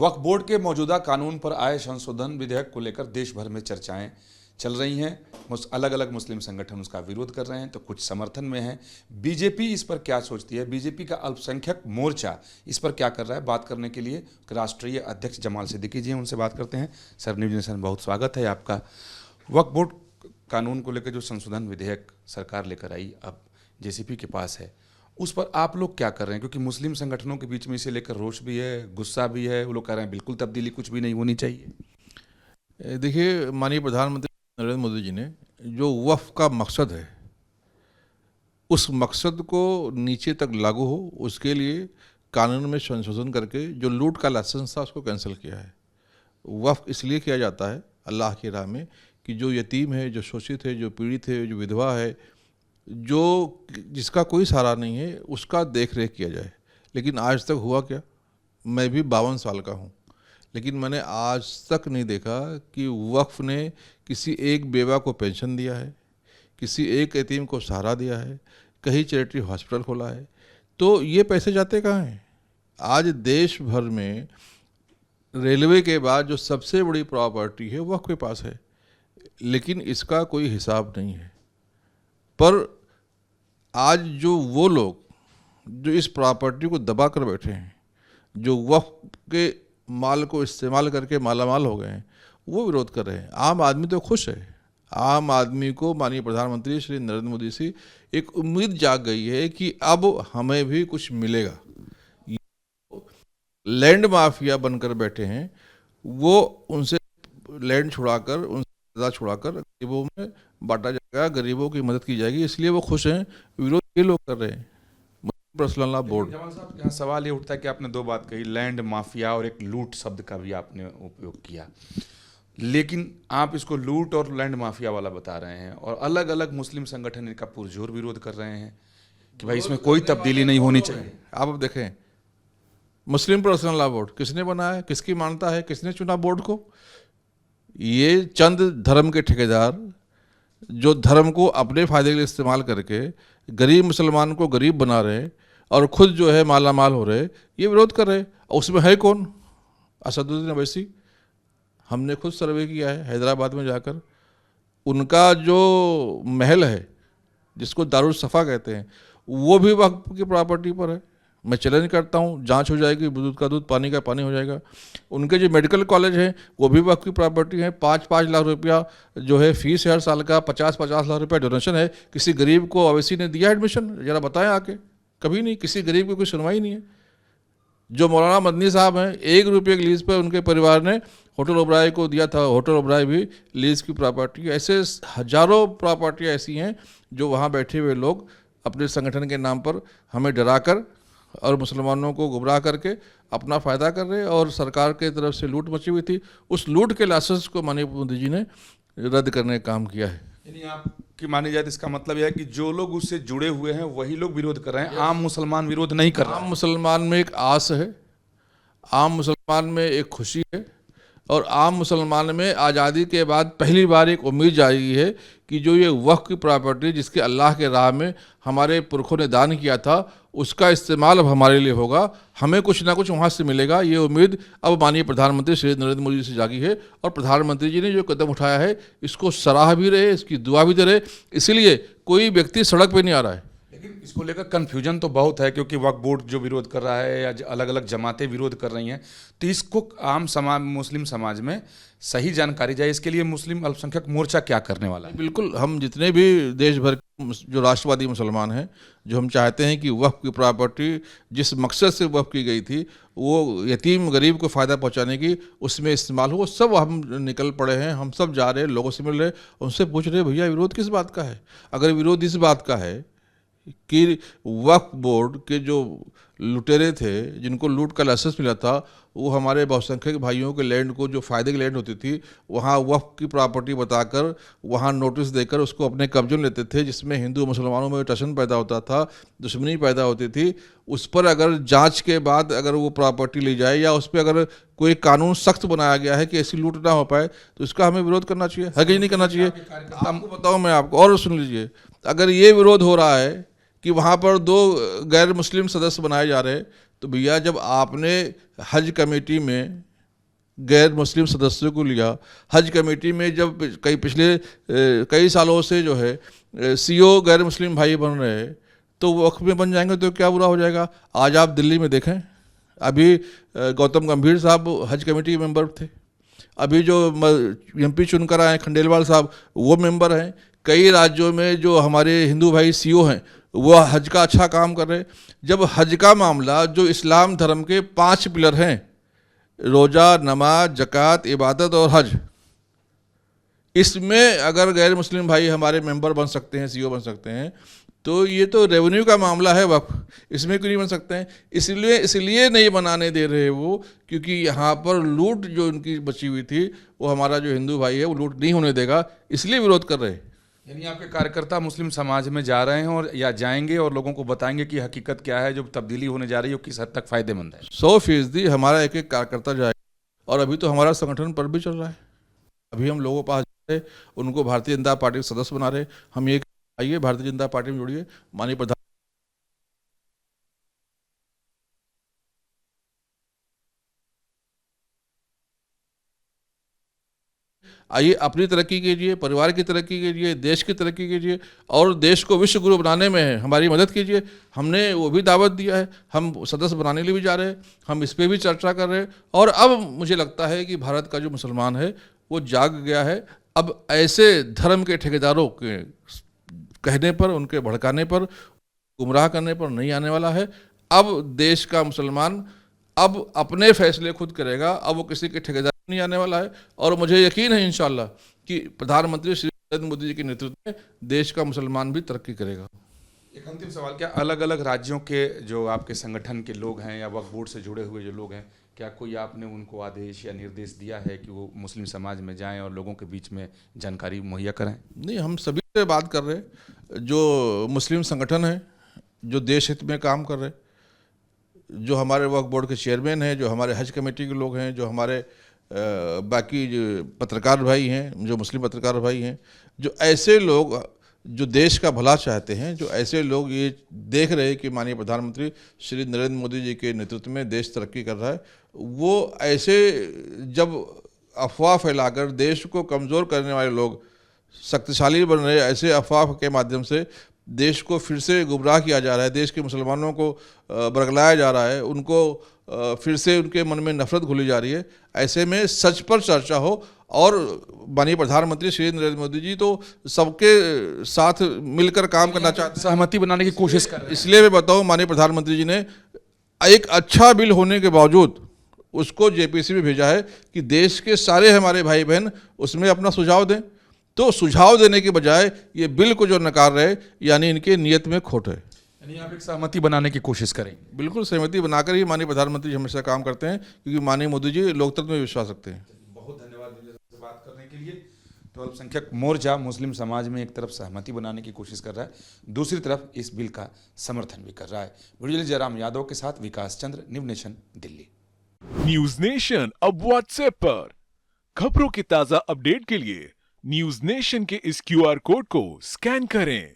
वक्फ board के मौजूदा कानून पर आए संशोधन विधेयक को लेकर देश भर में चर्चाएं चल रही हैं। अलग अलग मुस्लिम संगठन उसका विरोध कर रहे हैं तो कुछ समर्थन में हैं। बीजेपी इस पर क्या सोचती है, बीजेपी का अल्पसंख्यक मोर्चा इस पर क्या कर रहा है, बात करने के लिए राष्ट्रीय अध्यक्ष जमाल सिद्दीकी जी हैं, उनसे बात करते हैं। सर, न्यूज़ नेशन बहुत स्वागत है आपका। वक्फ बोर्ड कानून को लेकर जो संशोधन विधेयक सरकार लेकर आई, अब जेसीपी के पास है, उस पर आप लोग क्या कर रहे हैं? क्योंकि मुस्लिम संगठनों के बीच में इसे लेकर रोष भी है, गुस्सा भी है। वो लोग कह रहे हैं बिल्कुल तब्दीली कुछ भी नहीं होनी चाहिए। देखिए, माननीय प्रधानमंत्री नरेंद्र मोदी जी ने जो वक्फ का मकसद है, उस मकसद को नीचे तक लागू हो उसके लिए कानून में संशोधन करके जो लूट का लाइसेंस था उसको कैंसिल किया है। वक्फ इसलिए किया जाता है अल्लाह की राह में कि जो यतीम है, जो शोषित है, जो पीड़ित है, जो विधवा है, जो जिसका कोई सहारा नहीं है, उसका देख रेख किया जाए। लेकिन आज तक हुआ क्या? मैं भी 52 साल का हूँ, लेकिन मैंने आज तक नहीं देखा कि वक्फ ने किसी एक बेवा को पेंशन दिया है, किसी एक यतीम को सहारा दिया है, कहीं चैरिटी हॉस्पिटल खोला है। तो ये पैसे जाते कहाँ हैं? आज देश भर में रेलवे के बाद जो सबसे बड़ी प्रॉपर्टी है वक्फ के पास है, लेकिन इसका कोई हिसाब नहीं है। पर आज जो वो लोग जो इस प्रॉपर्टी को दबा कर बैठे हैं, जो वक्फ के माल को इस्तेमाल करके मालामाल हो गए हैं, वो विरोध कर रहे हैं। आम आदमी तो खुश है। आम आदमी को माननीय प्रधानमंत्री श्री नरेंद्र मोदी से एक उम्मीद जाग गई है कि अब हमें भी कुछ मिलेगा। लैंड माफिया बनकर बैठे हैं, वो उनसे लैंड छुड़ाकर, उनसे छुड़ाकर गरीबों में बांटा जाएगा, गरीबों की मदद की जाएगी, इसलिए वो खुश हैं। विरोध ये लोग कर रहे हैं, पर्सनल लॉ बोर्ड। जमाल साहब, यहाँ सवाल ये उठता है कि आपने दो बात कही, लैंड माफिया और एक लूट शब्द का भी आपने उपयोग किया, लेकिन आप इसको लूट और लैंड माफिया वाला बता रहे हैं और अलग अलग मुस्लिम संगठन इनका पुरजोर विरोध कर रहे हैं कि भाई इसमें कोई तब्दीली नहीं होनी चाहिए। आप अब देखें, मुस्लिम पर्सनल लॉ बोर्ड किसने बनाया है, किसकी मान्यता है, किसने चुना बोर्ड को? ये चंद धर्म के ठेकेदार जो धर्म को अपने फायदे के लिए इस्तेमाल करके गरीब मुसलमान को गरीब बना रहे और खुद जो है माला माल हो रहे, ये विरोध कर रहे। उसमें है कौन? असदुद्दीन ओवैसी। हमने खुद सर्वे किया है हैदराबाद में जाकर। उनका जो महल है, जिसको दारुल सफ़ा कहते हैं, वो भी वक्फ की प्रॉपर्टी पर है। मैं चैलेंज करता हूँ, जांच हो जाएगी, दूध का दूध, पानी का पानी हो जाएगा। उनके जो मेडिकल कॉलेज हैं वो भी वक्फ की प्रॉपर्टी है। 5-5 लाख रुपया जो है फीस है हर साल का, 50-50 लाख रुपया डोनेशन है। किसी गरीब को ओवैसी ने दिया एडमिशन? जरा बताएं आके। कभी नहीं, किसी गरीब की कोई सुनवाई नहीं है। जो मौलाना मदनी साहब हैं, 1 रुपये की लीज़ पर उनके परिवार ने होटल ओबराय को दिया था। होटल ओबराय भी लीज़ की प्रॉपर्टी। ऐसे हजारों प्रॉपर्टियाँ ऐसी हैं जो वहाँ बैठे हुए लोग अपने संगठन के नाम पर हमें डराकर और मुसलमानों को गुमराह करके अपना फ़ायदा कर रहे। और सरकार के तरफ से लूट मची हुई थी, उस लूट के लाइसेंस को माननीय मोदी जी ने रद्द करने का काम किया है। यानी आपकी मानी जाए तो इसका मतलब यह है कि जो लोग उससे जुड़े हुए हैं वही लोग विरोध कर रहे हैं, आम मुसलमान विरोध नहीं कर रहे। आम मुसलमान में एक आस है, आम मुसलमान में एक खुशी है, और आम मुसलमान में आज़ादी के बाद पहली बार एक उम्मीद जागी है कि जो ये वक्फ की प्रॉपर्टी जिसके अल्लाह के राह में हमारे पुरखों ने दान किया था, उसका इस्तेमाल अब हमारे लिए होगा, हमें कुछ ना कुछ वहाँ से मिलेगा। ये उम्मीद अब माननीय प्रधानमंत्री श्री नरेंद्र मोदी से जागी है। और प्रधानमंत्री जी ने जो कदम उठाया है, इसको सराह भी रहे, इसकी दुआ भी दे रहे। इसीलिए कोई व्यक्ति सड़क पर नहीं आ रहा है। लेकिन इसको लेकर कन्फ्यूजन तो बहुत है, क्योंकि वक्फ बोर्ड जो विरोध कर रहा है या अलग अलग जमातें विरोध कर रही हैं, तो इसको आम समाज, मुस्लिम समाज में सही जानकारी जाए, इसके लिए मुस्लिम अल्पसंख्यक मोर्चा क्या करने वाला है? बिल्कुल, हम जितने भी देश भर के जो राष्ट्रवादी मुसलमान हैं, जो हम चाहते हैं कि वक्फ की प्रॉपर्टी जिस मकसद से वक्फ की गई थी, वो यतीम गरीब को फ़ायदा पहुंचाने की, उसमें इस्तेमाल हो, सब हम निकल पड़े हैं। हम सब जा रहे हैं, लोगों से मिल रहे, उनसे पूछ रहे, भैया विरोध किस बात का है? अगर विरोध इस बात का है कि वक्फ बोर्ड के जो लुटेरे थे, जिनको लूट का लाइसेंस मिला था, वो हमारे बहुसंख्यक भाइयों के लैंड को, जो फ़ायदे की लैंड होती थी, वहाँ वक्फ की प्रॉपर्टी बताकर, वहाँ नोटिस देकर उसको अपने कब्जे में लेते थे, जिसमें हिंदू मुसलमानों में टशन पैदा होता था, दुश्मनी पैदा होती थी। उस पर अगर जांच के बाद अगर वो प्रॉपर्टी ली जाए या उस पर अगर कोई कानून सख्त बनाया गया है कि ऐसी लूट ना हो पाए, तो इसका हमें विरोध करना चाहिए, है कि नहीं करना चाहिए? आपको बताऊँ मैं आपको, और सुन लीजिए, अगर ये विरोध हो रहा है कि वहाँ पर 2 गैर मुस्लिम सदस्य बनाए जा रहे हैं, तो भैया जब आपने हज कमेटी में गैर मुस्लिम सदस्यों को लिया। हज कमेटी में जब पिछले कई सालों से जो है सीओ गैर मुस्लिम भाई बन रहे हैं, तो वक्फ में बन जाएंगे तो क्या बुरा हो जाएगा। आज आप दिल्ली में देखें, अभी गौतम गंभीर साहब हज कमेटी के मेंबर थे, अभी जो MP चुनकर आए खंडेलवाल साहब वो मेंबर हैं। कई राज्यों में जो हमारे हिंदू भाई सीओ हैं वो हज का अच्छा काम कर रहे हैं। जब हज का मामला, जो इस्लाम धर्म के 5 पिलर हैं, रोज़ा, नमाज, ज़कात, इबादत और हज, इसमें अगर गैर मुस्लिम भाई हमारे मेंबर बन सकते हैं, सीओ बन सकते हैं, तो ये तो रेवेन्यू का मामला है वक्फ, इसमें क्यों नहीं बन सकते हैं। इसलिए नहीं बनाने दे रहे वो, क्योंकि यहाँ पर लूट जो उनकी बची हुई थी, वो हमारा जो हिंदू भाई है वो लूट नहीं होने देगा, इसलिए विरोध कर रहे हैं। यानी आपके कार्यकर्ता मुस्लिम समाज में जा रहे हैं और या जाएंगे और लोगों को बताएंगे कि हकीकत क्या है, जो तब्दीली होने जा रही है वो किस हद तक फायदेमंद है। 100% हमारा एक एक कार्यकर्ता जाएगा। और अभी तो हमारा संगठन पर भी चल रहा है, अभी हम लोगों के पास जा रहे, उनको भारतीय जनता पार्टी के सदस्य बना रहे। हम ये आइए भारतीय जनता पार्टी में जुड़िए, माननीय प्रधान आइए, अपनी तरक्की कीजिए, परिवार की तरक्की कीजिए, देश की तरक्की कीजिए और देश को विश्व गुरु बनाने में हमारी मदद कीजिए। हमने वो भी दावत दिया है, हम सदस्य बनाने के लिए भी जा रहे हैं, हम इस पर भी चर्चा कर रहे हैं। और अब मुझे लगता है कि भारत का जो मुसलमान है वो जाग गया है। अब ऐसे धर्म के ठेकेदारों के कहने पर, उनके भड़काने पर, गुमराह करने पर नहीं आने वाला है। अब देश का मुसलमान अब अपने फैसले खुद करेगा, अब वो किसी के ठेकेदार नहीं आने वाला है। और मुझे यकीन है इंशाल्लाह कि प्रधानमंत्री श्री नरेंद्र मोदी जी के नेतृत्व में देश का मुसलमान भी तरक्की करेगा। एक अंतिम सवाल, क्या अलग अलग राज्यों के जो आपके संगठन के लोग हैं या वक्फ बोर्ड से जुड़े हुए जो लोग हैं, क्या कोई आपने उनको आदेश या निर्देश दिया है कि वो मुस्लिम समाज में जाएं और लोगों के बीच में जानकारी मुहैया कराएं? नहीं, हम सभी से बात कर रहे हैं, जो मुस्लिम संगठन हैं, जो देश हित में काम कर रहे हैं, जो हमारे वक्फ बोर्ड के चेयरमैन हैं, जो हमारे हज कमेटी के लोग हैं, जो हमारे बाकी जो पत्रकार भाई हैं, जो मुस्लिम पत्रकार भाई हैं, जो ऐसे लोग जो देश का भला चाहते हैं, जो ऐसे लोग ये देख रहे हैं कि माननीय प्रधानमंत्री श्री नरेंद्र मोदी जी के नेतृत्व में देश तरक्की कर रहा है, वो ऐसे जब अफवाह फैलाकर देश को कमज़ोर करने वाले लोग शक्तिशाली बन रहे, ऐसे अफवाह के माध्यम से देश को फिर से गुमराह किया जा रहा है, देश के मुसलमानों को बरगलाया जा रहा है, उनको फिर से उनके मन में नफरत घुली जा रही है। ऐसे में सच पर चर्चा हो। और माननीय प्रधानमंत्री श्री नरेंद्र मोदी जी तो सबके साथ मिलकर काम करना चाहते हैं, सहमति बनाने की कोशिश कर रहे हैं। इसलिए मैं बताऊं, माननीय प्रधानमंत्री जी ने एक अच्छा बिल होने के बावजूद उसको JPC में भेजा है कि देश के सारे हमारे भाई बहन उसमें अपना सुझाव दें। तो सुझाव देने के बजाय ये बिल को जो नकार रहे, यानी इनके नियत में खोट है। यानी आप एक सहमति बनाने की कोशिश करें। बिल्कुल सहमति बनाकर ही माननीय प्रधानमंत्री जी हमेशा काम करते हैं, क्योंकि माननीय मोदी जी लोकतंत्र में विश्वास रखते हैं। बहुत धन्यवाद मुझे से बात करने के लिए। तो अल्पसंख्यक मोर्चा मुस्लिम समाज में एक तरफ सहमति बनाने की कोशिश कर रहा है, दूसरी तरफ इस बिल का समर्थन भी कर रहा है। वीडियो जयराम यादव के साथ Vikas Chandra, News Nation, Delhi. News Nation अब व्हाट्सएप पर खबरों की ताजा अपडेट के लिए न्यूज नेशन के इस QR कोड को स्कैन करें।